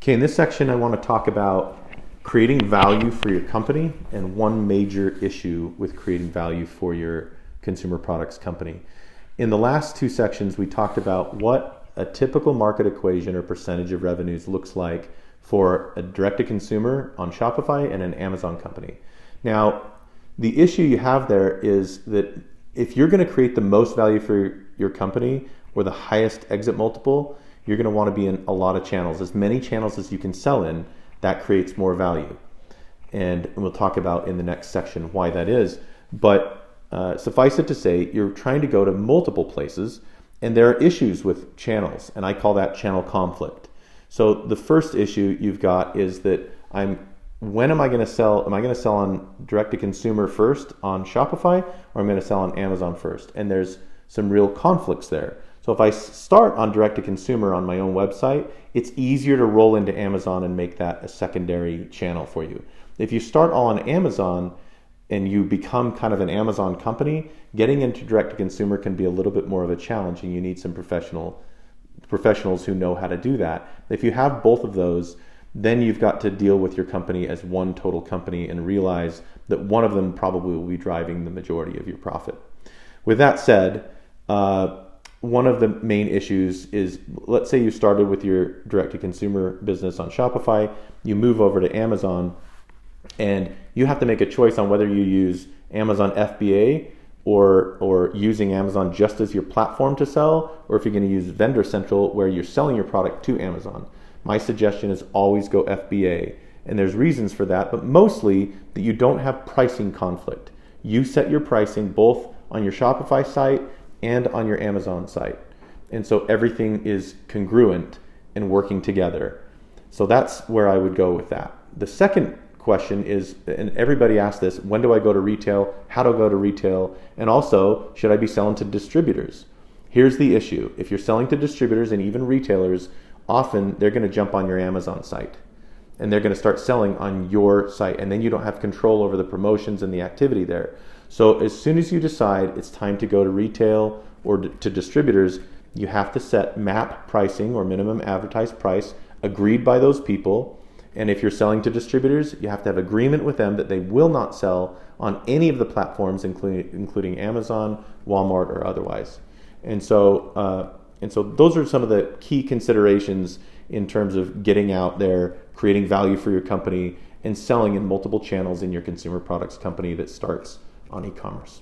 Okay, in this section, I want to talk about creating value for your company and one major issue with creating value for your consumer products company. In the last two sections, we talked about what a typical market equation or percentage of revenues looks like for a direct-to-consumer on Shopify and an Amazon company. Now, the issue you have there is that if you're going to create the most value for your company or the highest exit multiple, you're going to want to be in a lot of channels. As many channels as you can sell in, that creates more value. And we'll talk about in the next section why that is. But suffice it to say, you're trying to go to multiple places, and there are issues with channels, and I call that channel conflict. So the first issue you've got is that when am I going to sell? Am I going to sell on direct-to-consumer first on Shopify, or am I going to sell on Amazon first? And there's some real conflicts there. So if I start on direct-to-consumer on my own website, it's easier to roll into Amazon and make that a secondary channel for you. If you start all on Amazon and you become kind of an Amazon company, getting into direct-to-consumer can be a little bit more of a challenge, and you need some professionals who know how to do that. If you have both of those, then you've got to deal with your company as one total company and realize that one of them probably will be driving the majority of your profit. With that said, one of the main issues is, let's say you started with your direct-to-consumer business on Shopify, you move over to Amazon, and you have to make a choice on whether you use Amazon FBA or using Amazon just as your platform to sell, or if you're going to use Vendor Central where you're selling your product to Amazon. My suggestion is always go FBA, and there's reasons for that, but mostly that you don't have pricing conflict. You set your pricing both on your Shopify site and on your Amazon site. And so everything is congruent and working together. So that's where I would go with that. The second question is, and everybody asks this, when do I go to retail? How do I go to retail? And also, should I be selling to distributors? Here's the issue. If you're selling to distributors and even retailers, often they're going to jump on your Amazon site and they're going to start selling on your site, and then you don't have control over the promotions and the activity there. So as soon as you decide it's time to go to retail or to distributors, you have to set MAP pricing or minimum advertised price agreed by those people. And if you're selling to distributors, you have to have agreement with them that they will not sell on any of the platforms, including Amazon, Walmart, or otherwise. And so those are some of the key considerations in terms of getting out there, creating value for your company, and selling in multiple channels in your consumer products company that starts on e-commerce.